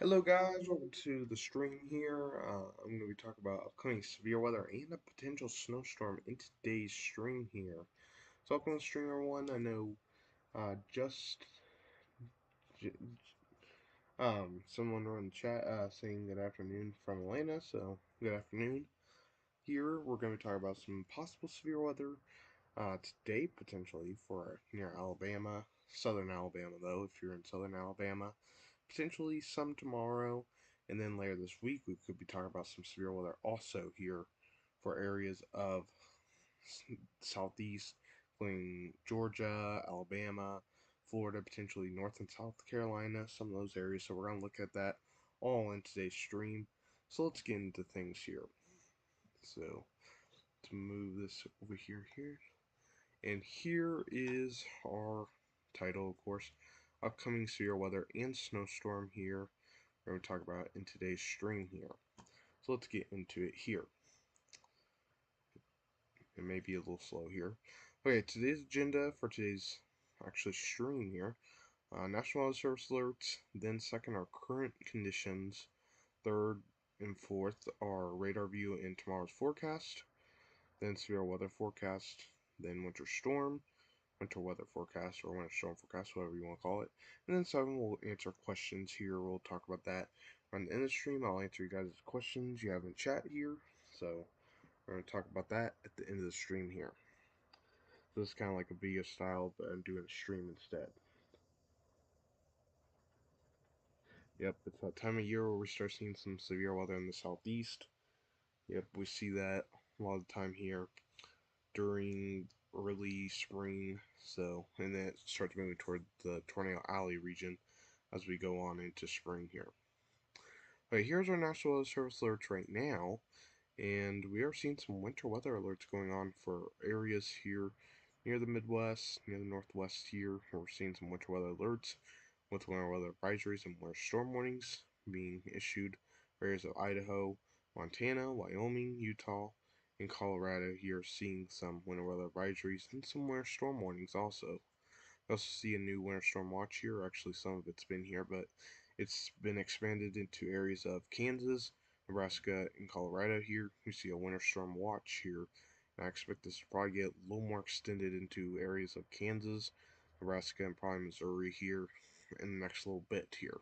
Hello guys, welcome to the stream here. I'm going to be talking about upcoming severe weather and a potential snowstorm in today's stream here. So upcoming streamer one, I know just j someone wrote in the chat saying good afternoon from Atlanta, so good afternoon. Here we're going to be talking about some possible severe weather today potentially for near Alabama, southern Alabama though, if you're in southern Alabama. Potentially some tomorrow, and then later this week we could be talking about some severe weather also here for areas of southeast, including Georgia, Alabama, Florida, potentially North and South Carolina, some of those areas. So we're going to look at that all in today's stream. So let's get into things here. So to move this over here, and here is our title, of course, upcoming severe weather and snowstorm here. We're going to talk about in today's stream here. So let's get into it here. It may be a little slow here. Okay, today's agenda for today's actually stream here. National Weather Service alerts. Then second are current conditions. Third and fourth are radar view and tomorrow's forecast. Then severe weather forecast. Then winter storm, winter weather forecast, or winter storm forecast, whatever you want to call it. And then 7, we'll answer questions here. We'll talk about that on the end of the stream. I'll answer you guys' questions you have in chat here. So we're going to talk about that at the end of the stream here. So it's kind of like a video style, but I'm doing a stream instead. Yep, it's that time of year where we start seeing some severe weather in the southeast. Yep, we see that a lot of the time here during early spring. So, and then it starts moving toward the Tornado Alley region as we go on into spring here. Okay, here's our National Weather Service alerts right now, and we are seeing some winter weather alerts going on for areas here near the Midwest, near the Northwest here. We're seeing some winter weather alerts with winter weather advisories and winter storm warnings being issued for areas of Idaho, Montana, Wyoming, Utah, and Colorado. Here seeing some winter weather advisories and some winter storm warnings also. We also see a new winter storm watch here. Actually, some of it's been here, but it's been expanded into areas of Kansas, Nebraska, and Colorado here. We see a winter storm watch here. And I expect this to probably get a little more extended into areas of Kansas, Nebraska, and probably Missouri here in the next little bit here.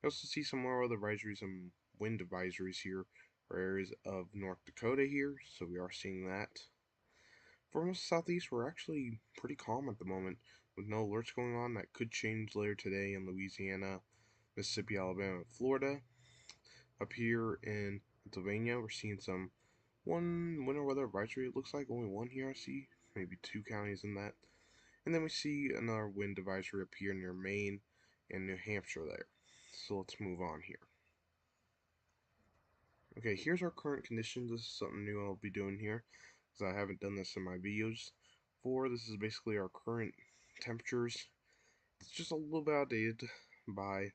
We also see some more other advisories and wind advisories here for areas of North Dakota here, so we are seeing that. For most southeast, we're actually pretty calm at the moment, with no alerts going on. That could change later today in Louisiana, Mississippi, Alabama, and Florida. Up here in Pennsylvania, we're seeing some one winter weather advisory. It looks like only one here I see, maybe 2 counties in that. And then we see another wind advisory up here near Maine and New Hampshire there. So let's move on here. Okay, here's our current conditions. This is something new I'll be doing here, because I haven't done this in my videos before. This is basically our current temperatures. It's just a little bit outdated. By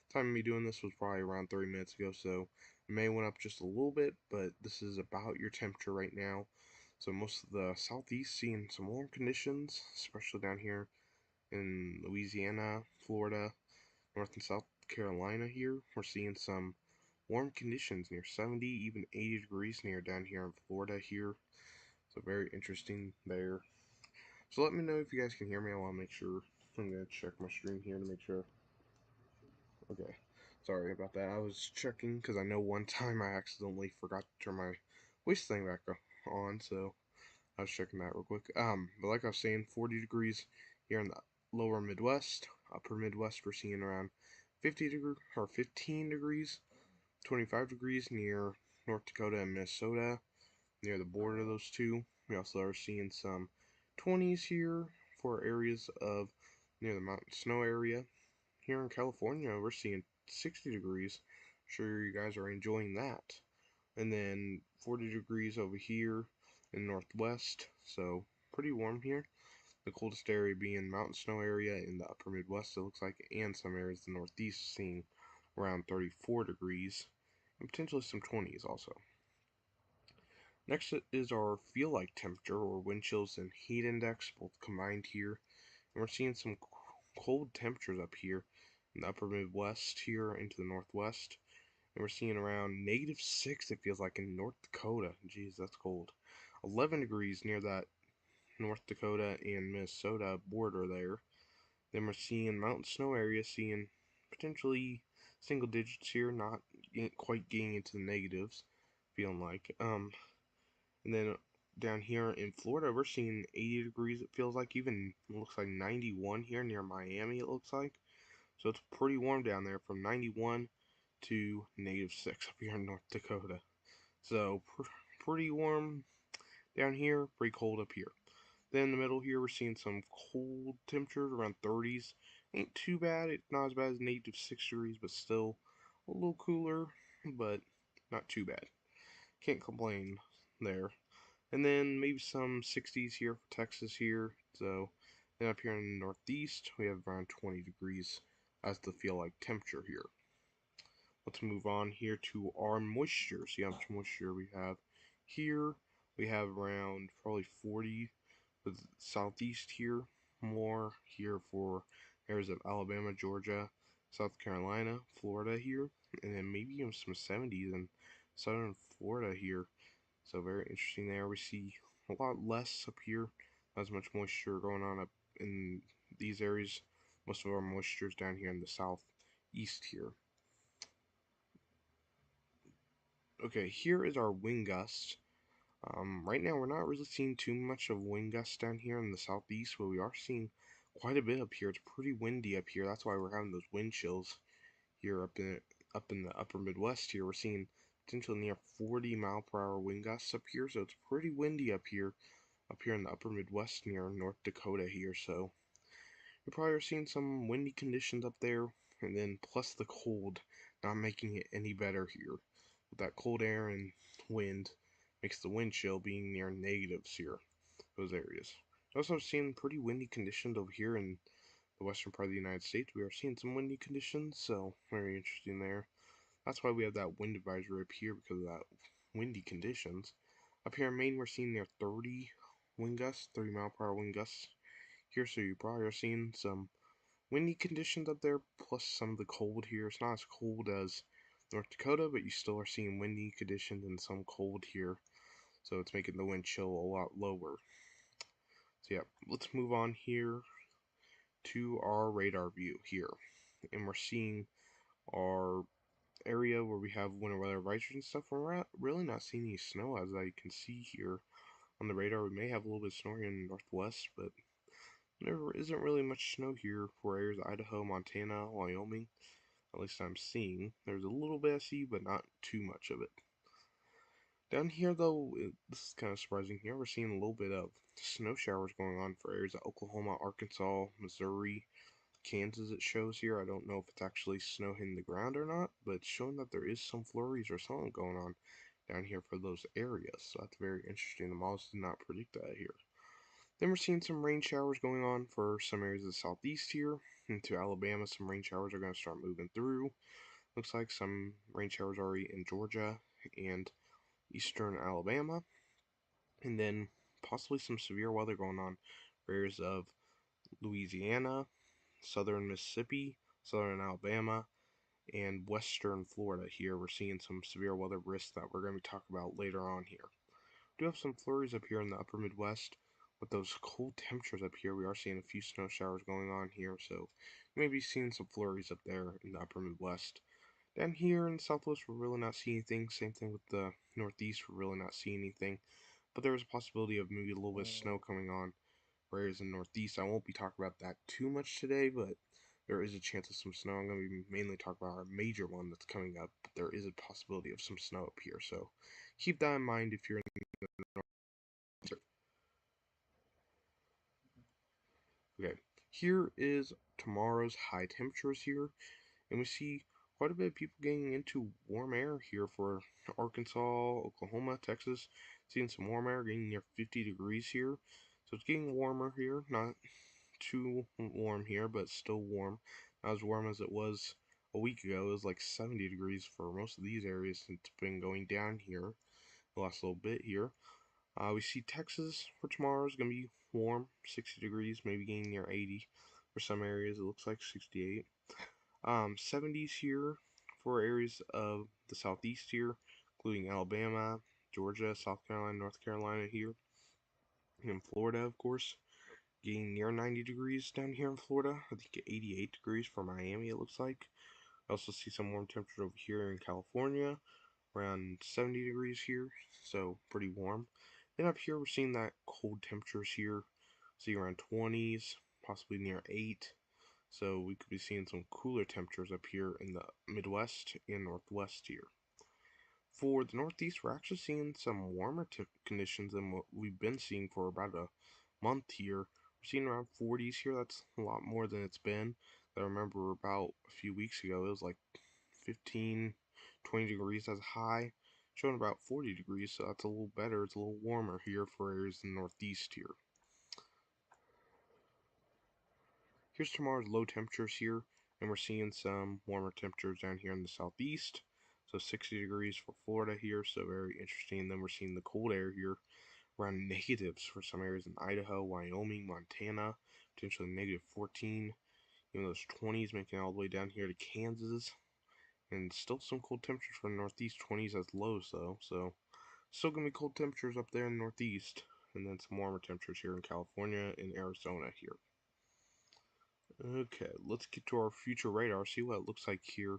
the time of me doing this was probably around 30 minutes ago, so it may went up just a little bit, but this is about your temperature right now. So most of the southeast seeing some warm conditions, especially down here in Louisiana, Florida, North and South Carolina here. We're seeing some warm conditions near 70, even 80 degrees near down here in Florida here. So very interesting there. So let me know if you guys can hear me. I want to make sure. I'm going to check my stream here to make sure. Okay. Sorry about that. I was checking because I know one time I accidentally forgot to turn my voice thing back on, so I was checking that real quick. But like I was saying, 40 degrees here in the lower Midwest. Upper Midwest, we're seeing around 50 degree or 15 degrees, 25 degrees near North Dakota and Minnesota, near the border of those two. We also are seeing some 20s here for areas of near the mountain snow area. Here in California, we're seeing 60 degrees. Sure you guys are enjoying that. And then 40 degrees over here in Northwest, so pretty warm here. The coldest area being mountain snow area in the upper Midwest, it looks like, and some areas in the Northeast seeing around 34 degrees, and potentially some 20s also. Next is our feel like temperature, or wind chills and heat index, both combined here. And we're seeing some cold temperatures up here in the upper Midwest here into the Northwest. And we're seeing around -6, it feels like, in North Dakota. Jeez, that's cold. 11 degrees near that North Dakota and Minnesota border there. Then we're seeing mountain snow areas, seeing potentially single digits here, not quite getting into the negatives, feeling like. And then down here in Florida, we're seeing 80 degrees, it feels like, even looks like 91 here near Miami, it looks like. So it's pretty warm down there, from 91 to -6 up here in North Dakota. So pretty warm down here, pretty cold up here. Then in the middle here, we're seeing some cold temperatures around 30s. Ain't too bad. It's not as bad as -6 degrees, but still a little cooler, but not too bad. Can't complain there. And then maybe some 60s here for Texas here. So then up here in the Northeast, we have around 20 degrees as the feel like temperature here. Let's move on here to our moisture. See how much moisture we have here. We have around probably 40 for the southeast here. More here for areas of Alabama, Georgia, South Carolina, Florida here. And then maybe even some 70s in southern Florida here. So very interesting there. We see a lot less up here. Not as much moisture going on up in these areas. Most of our moisture is down here in the southeast here. Okay, here is our wind gust. Right now we're not really seeing too much of wind gusts down here in the southeast, but we are seeing quite a bit up here. It's pretty windy up here. That's why we're having those wind chills here up in the upper Midwest here. We're seeing potential near 40-mile-per-hour wind gusts up here, so it's pretty windy up here in the upper Midwest near North Dakota here. So you probably are seeing some windy conditions up there, and then plus the cold not making it any better here. With that cold air and wind makes the wind chill being near negatives here, those areas. Also seeing pretty windy conditions over here in the western part of the United States. We are seeing some windy conditions, so very interesting there. That's why we have that wind advisory up here, because of that windy conditions. Up here in Maine, we're seeing near 30 wind gusts, 30-mile-per-hour wind gusts here, so you probably are seeing some windy conditions up there, plus some of the cold here. It's not as cold as North Dakota, but you still are seeing windy conditions and some cold here, so it's making the wind chill a lot lower. So yeah, let's move on here to our radar view here, and we're seeing our area where we have winter weather advisories and stuff. We're really not seeing any snow, as I can see here on the radar. We may have a little bit of snow here in the northwest, but there isn't really much snow here for areas of Idaho, Montana, Wyoming. At least I'm seeing. There's a little bit I see, but not too much of it. Down here, though, this is kind of surprising here. We're seeing a little bit of snow showers going on for areas of Oklahoma, Arkansas, Missouri, Kansas. It shows here. I don't know if it's actually snow hitting the ground or not, but it's showing that there is some flurries or something going on down here for those areas. So that's very interesting. The models did not predict that here. Then we're seeing some rain showers going on for some areas of the southeast here. Into Alabama, some rain showers are going to start moving through. Looks like some rain showers already in Georgia and eastern Alabama. And then possibly some severe weather going on for areas of Louisiana, southern Mississippi, southern Alabama, and western Florida here. We're seeing some severe weather risks that we're going to be talking about later on here. We do have some flurries up here in the upper Midwest. With those cold temperatures up here, we are seeing a few snow showers going on here, so you may be seeing some flurries up there in the upper Midwest. Down here in the Southwest, we're really not seeing anything. Same thing with the Northeast, we're really not seeing anything. But there is a possibility of maybe a little bit of snow coming on for areas in the Northeast. I won't be talking about that too much today, but there is a chance of some snow. I'm going to be mainly talking about our major one that's coming up, but there is a possibility of some snow up here, so keep that in mind if you're in the North. Okay, here is tomorrow's high temperatures here, and we see quite a bit of people getting into warm air here for Arkansas, Oklahoma, Texas. Seeing some warm air getting near 50 degrees here. So it's getting warmer here. Not too warm here, but still warm. Not as warm as it was a week ago. It was like 70 degrees for most of these areas. It's been going down here the last little bit here. We see Texas for tomorrow is going to be warm, 60 degrees, maybe getting near 80. For some areas, it looks like 68. 70s here for areas of the southeast here, including Alabama, Georgia, South Carolina, North Carolina here, and Florida, of course. Getting near 90 degrees down here in Florida. I think 88 degrees for Miami, it looks like. I also see some warm temperature over here in California, around 70 degrees here, so pretty warm. Then up here, we're seeing that cold temperatures here, see around 20s, possibly near 8. So we could be seeing some cooler temperatures up here in the Midwest and Northwest here. For the Northeast, we're actually seeing some warmer conditions than what we've been seeing for about a month here. We're seeing around 40s here. That's a lot more than it's been. I remember about a few weeks ago, it was like 15, 20 degrees as high, showing about 40 degrees, so that's a little better. It's a little warmer here for areas in the Northeast here. Here's tomorrow's low temperatures here, and we're seeing some warmer temperatures down here in the southeast. So 60 degrees for Florida here, so very interesting. And then we're seeing the cold air here around negatives for some areas in Idaho, Wyoming, Montana, potentially negative 14. Even those 20s making it all the way down here to Kansas. And still some cold temperatures for the northeast, 20s as lows though. So still going to be cold temperatures up there in the northeast. And then some warmer temperatures here in California and Arizona here. Okay, let's get to our future radar, see what it looks like here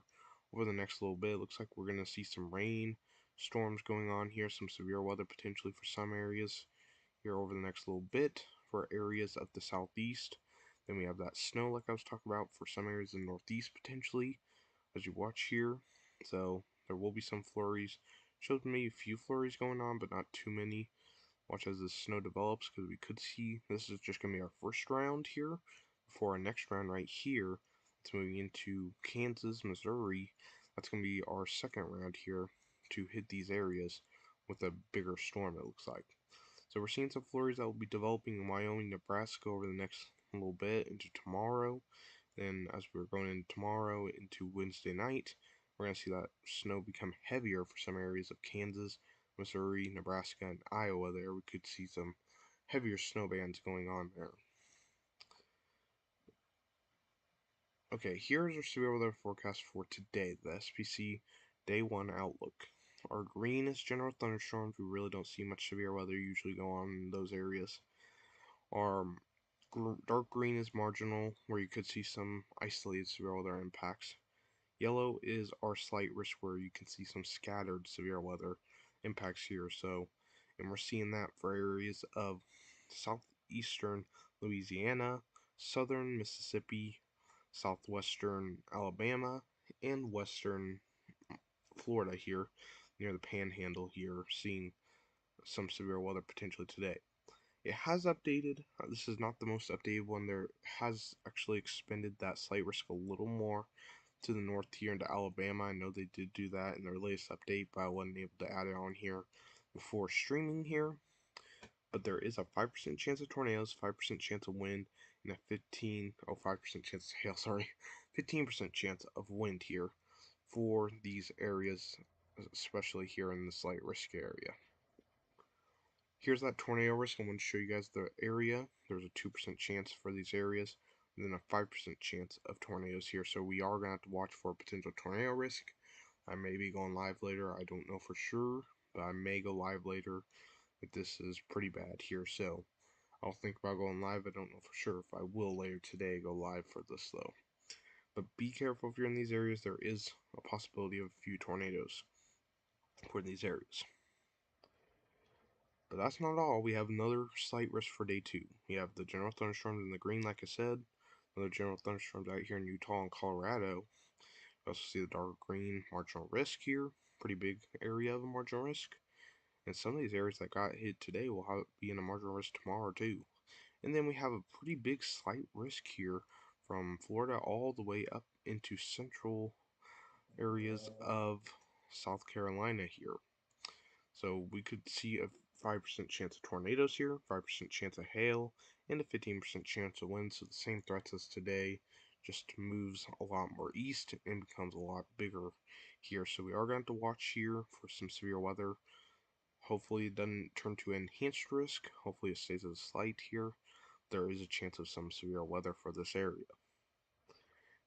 over the next little bit. It looks like we're going to see some rain, storms going on here, some severe weather potentially for some areas here over the next little bit for areas of the southeast. Then we have that snow like I was talking about for some areas in the northeast potentially, as you watch here. So there will be some flurries. Shows me a few flurries going on, but not too many. Watch as the snow develops, because we could see this is just going to be our first round here before our next round right here. It's moving into Kansas, Missouri. That's going to be our second round here to hit these areas with a bigger storm, it looks like. So we're seeing some flurries that will be developing in Wyoming, Nebraska over the next little bit into tomorrow. Then as we're going into tomorrow into Wednesday night, we're going to see that snow become heavier for some areas of Kansas, Missouri, Nebraska, and Iowa there. We could see some heavier snow bands going on there. Okay, here's our severe weather forecast for today, the SPC Day 1 Outlook. Our green is general thunderstorms. We really don't see much severe weather usually go on in those areas. Our dark green is marginal, where you could see some isolated severe weather impacts. Yellow is our slight risk, where you can see some scattered severe weather impacts here. So, and we're seeing that for areas of southeastern Louisiana, southern Mississippi, southwestern Alabama, and western Florida here, near the panhandle here, seeing some severe weather potentially today. It has updated. This is not the most updated one. There has actually expanded that slight risk a little more to the north here into Alabama. I know they did do that in their latest update, but I wasn't able to add it on here before streaming here. But there is a 5% chance of tornadoes, 5% chance of wind, and a 5% chance of hail, sorry, 15% chance of wind here for these areas, especially here in the slight risk area. Here's that tornado risk. I'm going to show you guys the area. There's a 2% chance for these areas, and then a 5% chance of tornadoes here. So we are going to have to watch for a potential tornado risk. I may be going live later. I don't know for sure, but I may go live later if this is pretty bad here. So I'll think about going live. I don't know for sure if I will later today go live for this though. But be careful if you're in these areas. There is a possibility of a few tornadoes for these areas. But that's not all. We have another slight risk for day 2. We have the general thunderstorms in the green, like I said. Another general thunderstorms out here in Utah and Colorado. We also see the dark green marginal risk here. Pretty big area of a marginal risk. And some of these areas that got hit today will be in a marginal risk tomorrow too. And then we have a pretty big slight risk here from Florida all the way up into central areas of South Carolina here. So we could see a 5% chance of tornadoes here, 5% chance of hail, and a 15% chance of wind. So the same threats as today, just moves a lot more east and becomes a lot bigger here. So we are going to have to watch here for some severe weather. Hopefully it doesn't turn to enhanced risk. Hopefully it stays as slight here. There is a chance of some severe weather for this area.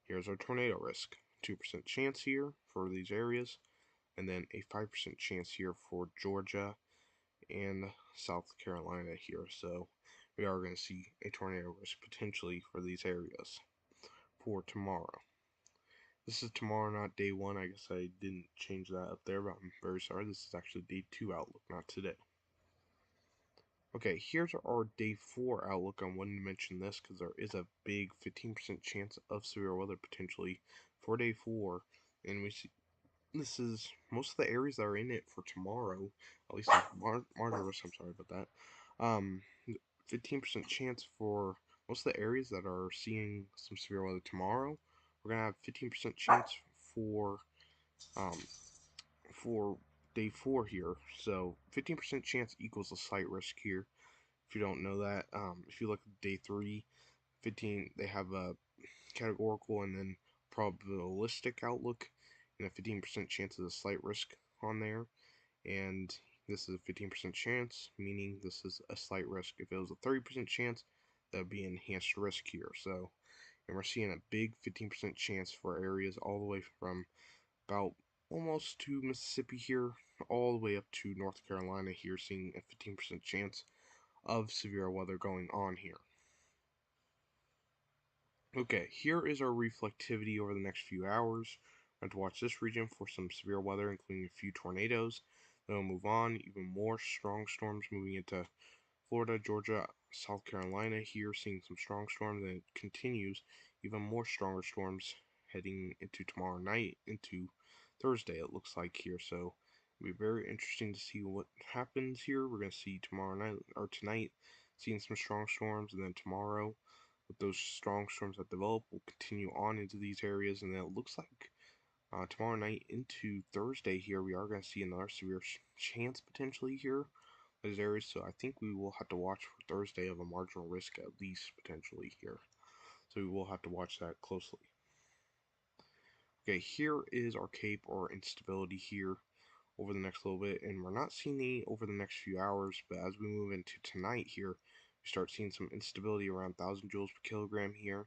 Here's our tornado risk. 2% chance here for these areas, and then a 5% chance here for Georgia and South Carolina here. So we are going to see a tornado risk potentially for these areas for tomorrow. This is tomorrow, not day 1. I guess I didn't change that up there, but I'm very sorry. This is actually day 2 outlook, not today. Okay, here's our day 4 outlook. I wanted to mention this because there is a big 15% chance of severe weather potentially for day 4, and we see this is most of the areas that are in it for tomorrow, at least margin risk. I'm sorry about that. 15% chance for most of the areas that are seeing some severe weather tomorrow. We're gonna have 15% chance for um, for day 4 here. So 15% chance equals a slight risk here. If you don't know that, if you look at day 3, 15 they have a categorical and then probabilistic outlook, and a 15% chance is a slight risk on there. And this is a 15% chance, meaning this is a slight risk. If it was a 30% chance, that would be enhanced risk here. So, and we're seeing a big 15% chance for areas all the way from about almost to Mississippi here, all the way up to North Carolina here, seeing a 15% chance of severe weather going on here. Okay, here is our reflectivity over the next few hours. We're going to watch this region for some severe weather, including a few tornadoes. Then we'll move on, even more strong storms moving into Florida, Georgia, South Carolina here, seeing some strong storms, and it continues, even more stronger storms heading into tomorrow night, into Thursday, it looks like here. So it'll be very interesting to see what happens here. We're going to see tomorrow night, or tonight, seeing some strong storms, and then tomorrow, with those strong storms that develop, will continue on into these areas, and then it looks like tomorrow night into Thursday here, we are going to see another severe chance potentially here those areas, so I think we will have to watch for Thursday of a marginal risk at least potentially here. So we will have to watch that closely. Okay, here is our cape or instability here over the next little bit, and we're not seeing any over the next few hours, but as we move into tonight here, we start seeing some instability around 1,000 joules per kilogram here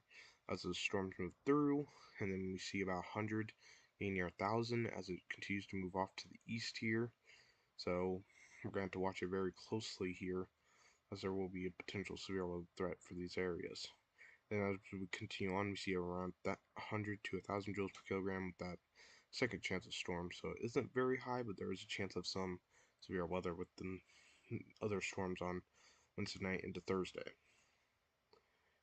as the storms move through, and then we see about 100 getting near 1,000 as it continues to move off to the east here. So we're going to have to watch it very closely here, as there will be a potential severe weather threat for these areas. Then as we continue on, we see around that 100 to 1,000 joules per kilogram with that second chance of storm. So it isn't very high, but there is a chance of some severe weather with the other storms on Wednesday night into Thursday.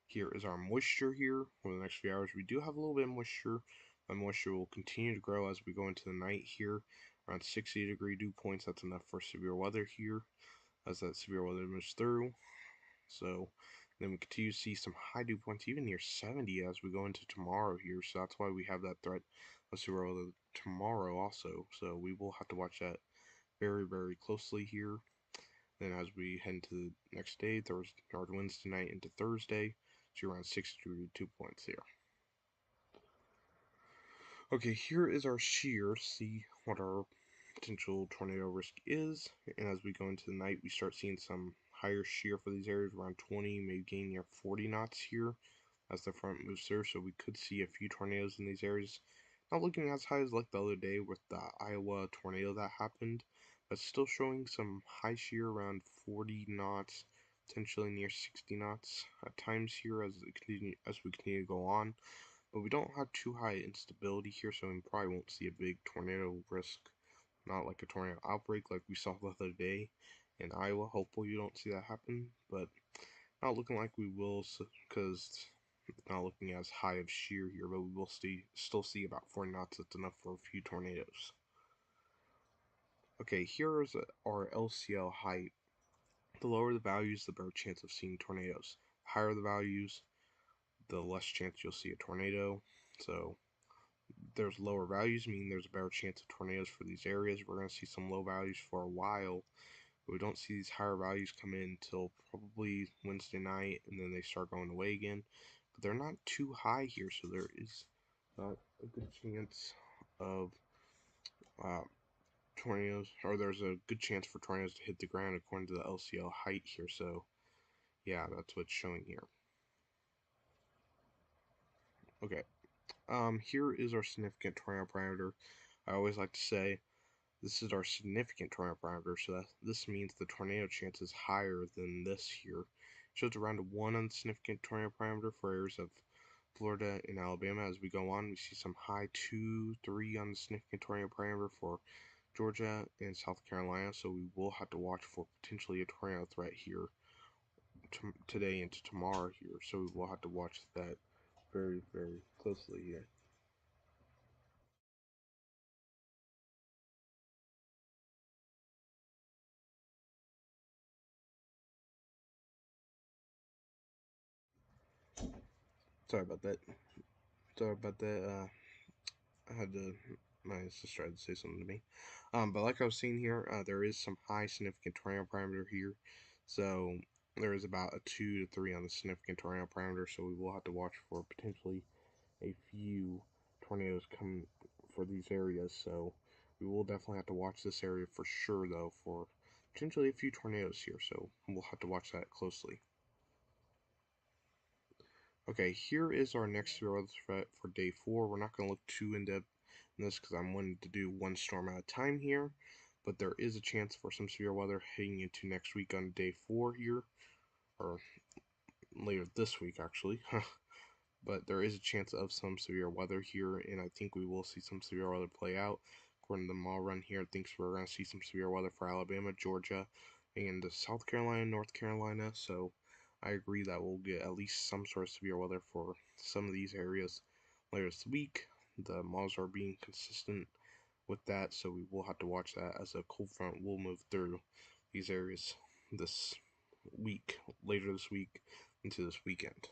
Here is our moisture here over the next few hours. We do have a little bit of moisture. The moisture will continue to grow as we go into the night here. Around 60-degree dew points, that's enough for severe weather here as that severe weather moves through. So then we continue to see some high dew points, even near 70 as we go into tomorrow here. So that's why we have that threat of severe weather tomorrow also. So we will have to watch that very, very closely here. Then as we head into the next day, Thursday or Wednesday night into Thursday, see around 60-degree dew points here. Okay, here is our shear to see what our potential tornado risk is, and as we go into the night, we start seeing some higher shear for these areas, around 20, maybe getting near 40 knots here as the front moves through, so we could see a few tornadoes in these areas. Not looking as high as like the other day with the Iowa tornado that happened, but still showing some high shear around 40 knots, potentially near 60 knots at times here as we continue to go on. But we don't have too high instability here, so we probably won't see a big tornado risk. Not like a tornado outbreak like we saw the other day in Iowa. Hopefully you don't see that happen, but not looking like we will, because it's not looking as high of shear here, but we will still see about 40 knots. That's enough for a few tornadoes. Okay, here is our LCL height. The lower the values, the better chance of seeing tornadoes. The higher the values, the less chance you'll see a tornado. So there's lower values, meaning there's a better chance of tornadoes for these areas. We're going to see some low values for a while, but we don't see these higher values come in until probably Wednesday night, and then they start going away again. But they're not too high here, so there is not a good chance of tornadoes, or there's a good chance for tornadoes to hit the ground according to the LCL height here. So yeah, that's what's showing here. Okay, Here is our significant tornado parameter. I always like to say this is our significant tornado parameter, so this means the tornado chance is higher than this here. It shows around 1 on the significant tornado parameter for areas of Florida and Alabama. As we go on, we see some high 2, 3 on the significant tornado parameter for Georgia and South Carolina, so we will have to watch for potentially a tornado threat here today into tomorrow here, so we will have to watch that very, very closely here. Sorry about that. Sorry about that. I had to. My sister had to say something to me. But like I was saying here, there is some high significant tornado parameter here. So there is about a 2 to 3 on the significant tornado parameter. So we will have to watch for potentially a few tornadoes come for these areas. So we will definitely have to watch this area for sure, though, for potentially a few tornadoes here. So we'll have to watch that closely. Okay, here is our next severe weather threat for day 4. We're not going to look too in depth in this because I'm wanting to do one storm at a time here, but there is a chance for some severe weather heading into next week on day 4 here, or later this week actually. But there is a chance of some severe weather here, and I think we will see some severe weather play out. According to the mall run here, it thinks we're going to see some severe weather for Alabama, Georgia, and South Carolina, North Carolina. So I agree that we'll get at least some sort of severe weather for some of these areas later this week. The malls are being consistent with that, so we will have to watch that as a cold front will move through these areas this week, later this week, into this weekend.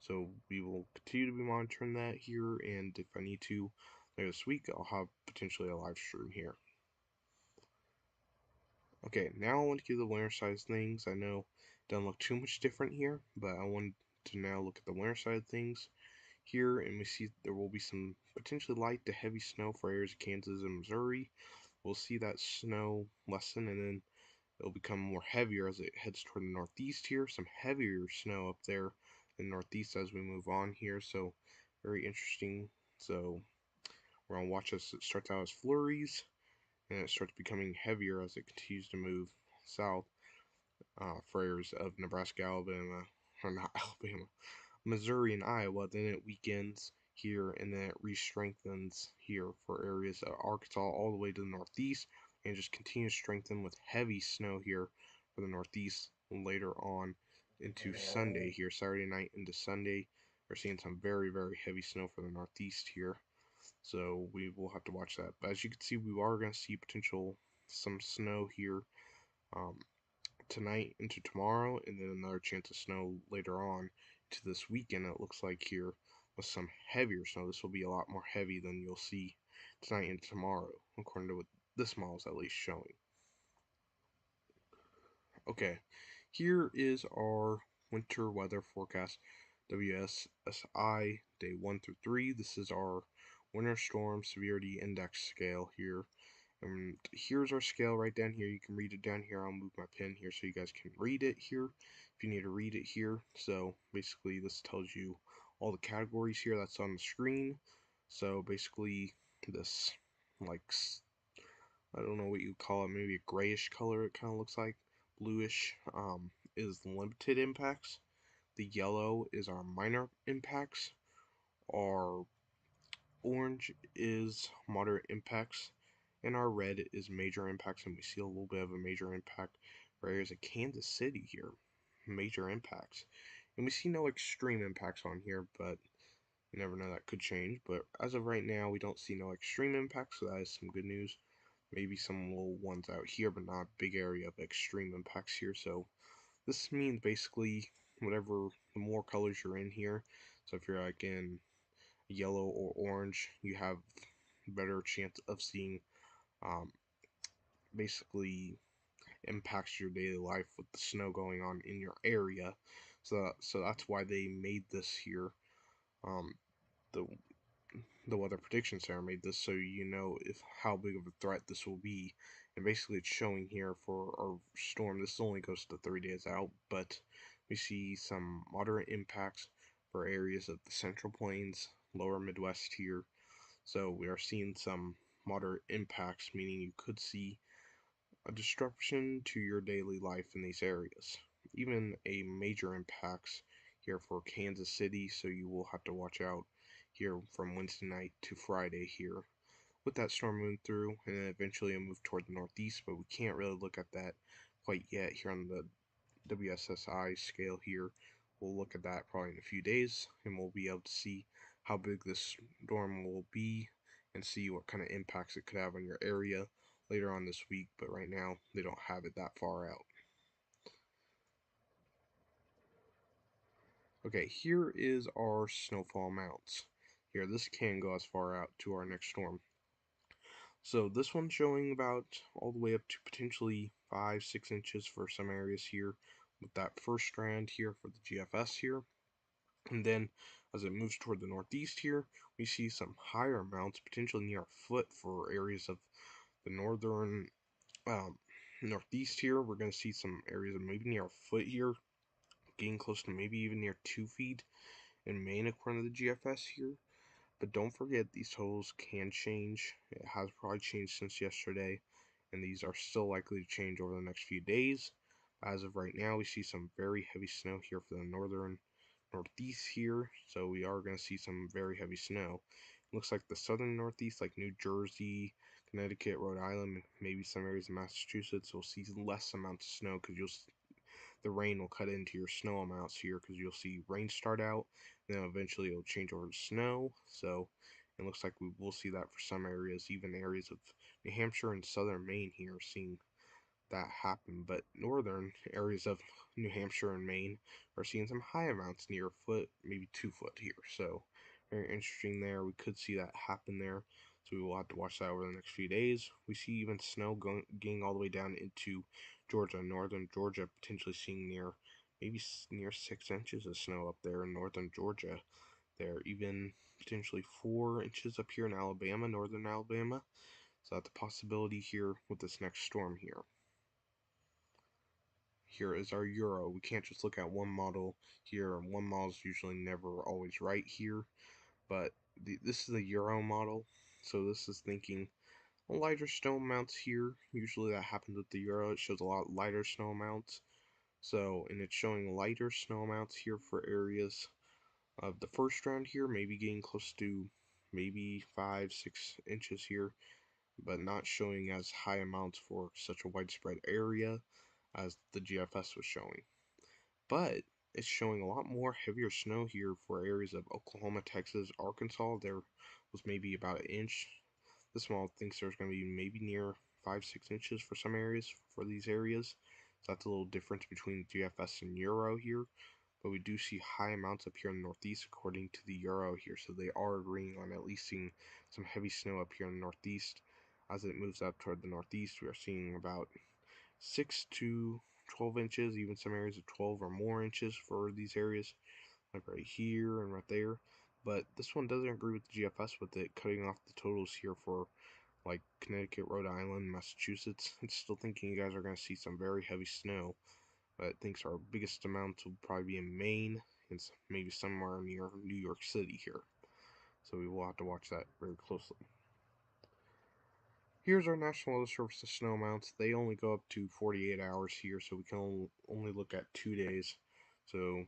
So we will continue to be monitoring that here, and if I need to later this week, I'll have potentially a live stream here. Okay, now I want to give the winter side things. I know it doesn't look too much different here, but I wanted to now look at the winter side of things here, and we see there will be some potentially light to heavy snow for areas of Kansas and Missouri. We'll see that snow lessen, and then it'll become more heavier as it heads toward the northeast here. Some heavier snow up there in the northeast as we move on here. So very interesting. So we're gonna watch as it starts out as flurries, and it starts becoming heavier as it continues to move south for areas of Nebraska, Alabama, or not Alabama, Missouri and Iowa. Then it weakens here, and then it re-strengthens here for areas of Arkansas all the way to the northeast, and just continues to strengthen with heavy snow here for the northeast later on into Sunday here, Saturday night into Sunday. We're seeing some very, very heavy snow for the northeast here, so we will have to watch that. But as you can see, we are going to see potential some snow here um, tonight into tomorrow, and then another chance of snow later on to this weekend. It looks like here with some heavier snow. This will be a lot more heavy than you'll see tonight and tomorrow, according to what this model is at least showing. Okay, here is our winter weather forecast, WSSI, day 1 through 3. This is our winter storm severity index scale here. And here's our scale right down here. You can read it down here. I'll move my pen here so you guys can read it here if you need to read it here. So basically this tells you all the categories here that's on the screen. So basically this, like, I don't know what you call it, maybe a grayish color it kind of looks like, bluish, is limited impacts. The yellow is our minor impacts. Our orange is moderate impacts, and our red is major impacts, and we see a little bit of a major impact for areas of Kansas City here. Major impacts. And we see no extreme impacts on here, but you never know, that could change. But as of right now, we don't see no extreme impacts, so that is some good news. Maybe some little ones out here, but not a big area of extreme impacts here. So this means basically whatever the more colors you're in here. So if you're like in yellow or orange, you have better chance of seeing um, basically impacts your daily life with the snow going on in your area. So that's why they made this here. Um, the the Weather Prediction Center made this so you know if how big of a threat this will be. And basically it's showing here for our storm, this only goes to 3 days out, but we see some moderate impacts for areas of the Central Plains, lower Midwest here. So we are seeing some moderate impacts, meaning you could see a disruption to your daily life in these areas. Even a major impacts here for Kansas City, so you will have to watch out here from Wednesday night to Friday here with that storm moving through, and then eventually it'll move toward the northeast, but we can't really look at that quite yet here on the WSSI scale here. We'll look at that probably in a few days, and we'll be able to see how big this storm will be and see what kind of impacts it could have on your area later on this week, but right now they don't have it that far out. Okay, here is our snowfall amounts. Here, this can go as far out to our next storm. So this one's showing about all the way up to potentially 5-6 inches for some areas here with that first strand here for the GFS here. And then as it moves toward the northeast here, we see some higher amounts, potentially near a foot for areas of the northern northeast here. We're going to see some areas of maybe near a foot here, getting close to maybe even near 2 feet in Maine according to the GFS here. But don't forget, these totals can change. It has probably changed since yesterday, and these are still likely to change over the next few days. As of right now, we see some very heavy snow here for the northern northeast here, so we are going to see some very heavy snow. It looks like the southern northeast, like New Jersey, Connecticut, Rhode Island, maybe some areas of Massachusetts, will see less amounts of snow because the rain will cut into your snow amounts here because you'll see rain start out, then eventually it'll change over to snow. So it looks like we will see that for some areas, even areas of New Hampshire and southern Maine here, seeing that happen. But northern areas of New Hampshire and Maine are seeing some high amounts, near a foot, maybe 2 foot here. So very interesting there. We could see that happen there. So we will have to watch that over the next few days. We see even snow getting all the way down into Georgia, northern Georgia, potentially seeing maybe near 6 inches of snow up there in northern Georgia. There, even potentially 4 inches up here in Alabama, northern Alabama. So that's a possibility here with this next storm here. Here is our euro. We can't just look at one model here. One model is usually never always right here, but this is the euro model. So this is thinking lighter snow amounts here. Usually that happens with the euro. It shows a lot lighter snow amounts. So, and it's showing lighter snow amounts here for areas of the first round here, maybe getting close to maybe 5-6 inches here, but not showing as high amounts for such a widespread area as the GFS was showing. But it's showing a lot more heavier snow here for areas of Oklahoma, Texas, Arkansas. There was maybe about an inch. This model thinks there's going to be maybe near 5-6 inches for some areas for these areas. So that's a little difference between GFS and Euro here. But we do see high amounts up here in the Northeast according to the Euro here. So they are agreeing on at least seeing some heavy snow up here in the Northeast. As it moves up toward the Northeast, we are seeing about 6 to 12 inches, even some areas of 12 or more inches for these areas, like right here and right there. But this one doesn't agree with the GFS with it cutting off the totals here for like Connecticut, Rhode Island, Massachusetts. It's still thinking you guys are going to see some very heavy snow, but it thinks our biggest amounts will probably be in Maine and maybe somewhere near New York City here. So we will have to watch that very closely. Here's our National Weather Service snow amounts. They only go up to 48 hours here, so we can only look at 2 days. So,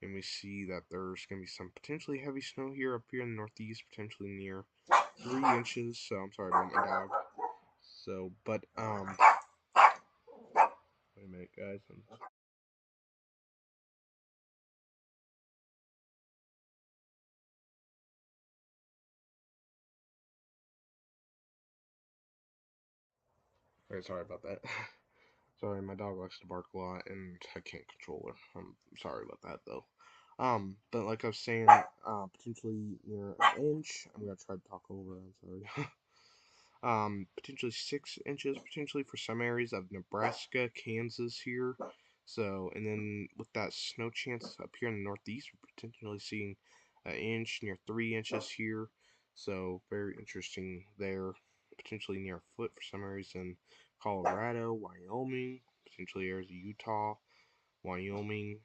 and we see that there's going to be some potentially heavy snow here up here in the Northeast, potentially near 3 inches. So, I'm sorry about my dog. So, but, wait a minute, guys. Okay, sorry about that. Sorry, my dog likes to bark a lot, and I can't control her. I'm sorry about that, though. But like I was saying, potentially near an inch. I'm gonna try to talk over. I'm sorry. Potentially 6 inches, potentially for some areas of Nebraska, Kansas here. So, and then with that snow chance up here in the Northeast, we're potentially seeing an inch, near 3 inches here. So, very interesting there. Potentially near a foot for some areas in Colorado, Wyoming, potentially areas of Utah, Wyoming,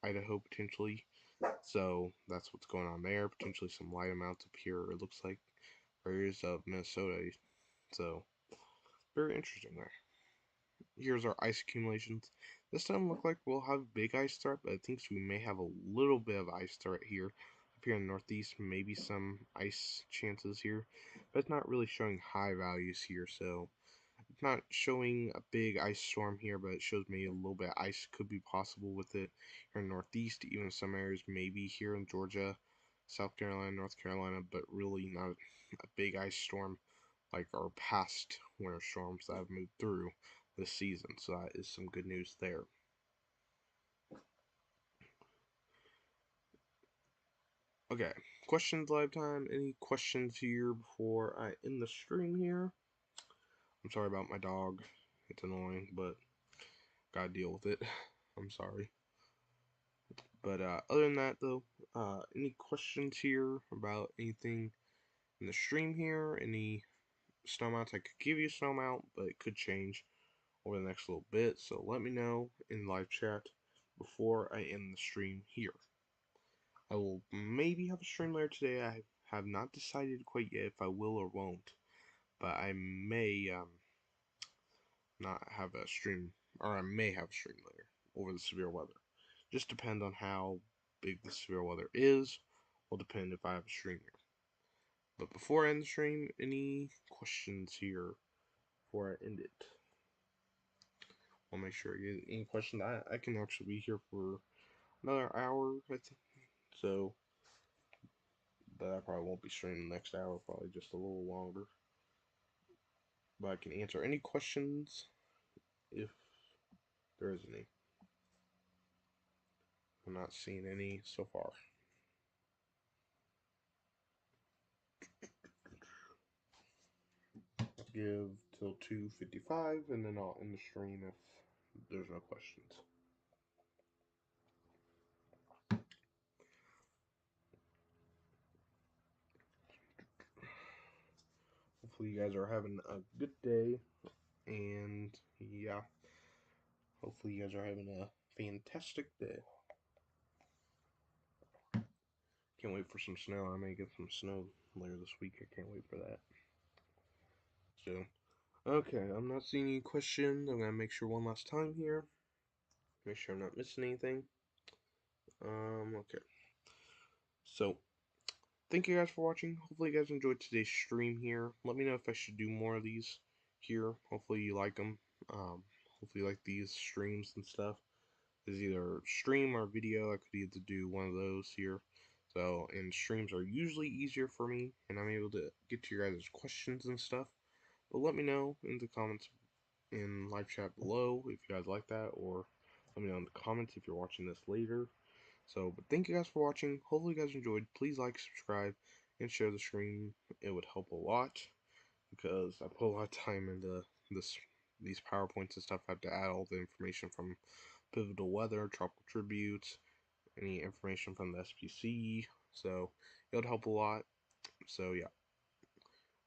Idaho potentially. So that's what's going on there. Potentially some light amounts up here, it looks like, areas of Minnesota. So very interesting there. Here's our ice accumulations. This doesn't look like we'll have big ice threat, but I think we may have a little bit of ice threat here. Up here in the northeast, maybe some ice chances here, but it's not really showing high values here, so it's not showing a big ice storm here, but it shows maybe a little bit of ice could be possible with it here in the northeast, even some areas maybe here in Georgia, South Carolina, North Carolina, but really not a big ice storm like our past winter storms that have moved through this season. So that is some good news there. Okay, questions live time. Any questions here before I end the stream here? I'm sorry about my dog. It's annoying, but gotta deal with it. I'm sorry. But other than that, though, any questions here about anything in the stream here? Any snow mounts? I could give you a snow mount, but it could change over the next little bit. So let me know in live chat before I end the stream here. I will maybe have a stream later today. I have not decided quite yet if I will or won't, but I may not have a stream, or I may have a stream later over the severe weather. Just depend on how big the severe weather is. Will depend if I have a stream here. But before I end the stream, any questions here before I end it? I'll make sure I get any questions. I can actually be here for another hour, I think. So, but I probably won't be streaming the next hour, probably just a little longer. But I can answer any questions if there is any. I'm not seeing any so far. I'll give till 2:55 and then I'll end the stream if there's no questions. Hopefully you guys are having a good day, and yeah, hopefully you guys are having a fantastic day. Can't wait for some snow. I may get some snow later this week. I can't wait for that. So, okay, I'm not seeing any questions. I'm gonna make sure one last time here. Make sure I'm not missing anything. Okay. So, thank you guys for watching. Hopefully you guys enjoyed today's stream here. Let me know if I should do more of these here. Hopefully you like them. Hopefully you like these streams and stuff. Is either stream or video. I could either do one of those here. So, and streams are usually easier for me, and I'm able to get to your guys' questions and stuff. But let me know in the comments in live chat below if you guys like that, or let me know in the comments if you're watching this later. So, but thank you guys for watching. Hopefully you guys enjoyed. Please like, subscribe, and share the stream. It would help a lot because I put a lot of time into these PowerPoints and stuff. I have to add all the information from pivotal weather, tropical tributes, any information from the SPC. So it would help a lot. So yeah.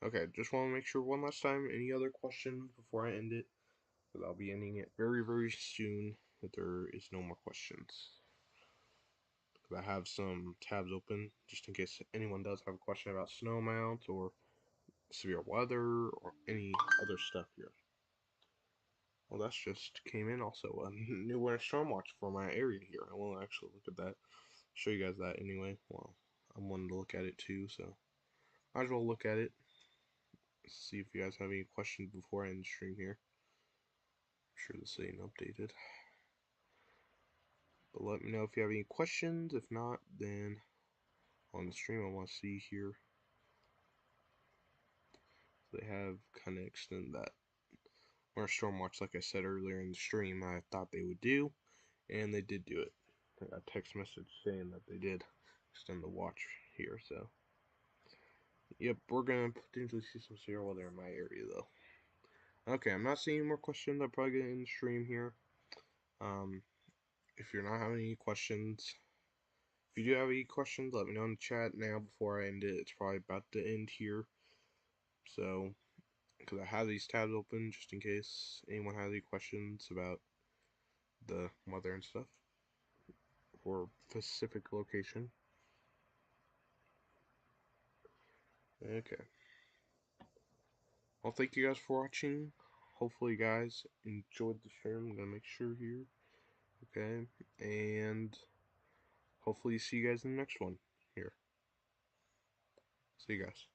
Okay, just want to make sure one last time. Any other questions before I end it? Because I'll be ending it very, very soon if there is no more questions. I have some tabs open just in case anyone does have a question about snow mount or severe weather or any other stuff here. Well, that's just came in also. A new winter storm watch for my area here. I will actually look at that. Show you guys that anyway. Well, I'm wanting to look at it too, so might as well look at it. See if you guys have any questions before I end the stream here. I'm sure this ain't updated. But let me know if you have any questions. If not, then on the stream I want to see here. They have kind of extended that winter storm watch, like I said earlier in the stream. I thought they would do, and they did do it. I got a text message saying that they did extend the watch here. So, yep, we're gonna potentially see some severe weather in my area though. Okay, I'm not seeing any more questions. I'm probably gonna end the stream here. If you're not having any questions, if you do have any questions, let me know in the chat now before I end it. It's probably about to end here. So, because I have these tabs open just in case anyone has any questions about the weather and stuff. for a specific location. Okay. Well, thank you guys for watching. Hopefully you guys enjoyed the stream. I'm gonna make sure here. Okay. And hopefully see you guys in the next one here. See you guys.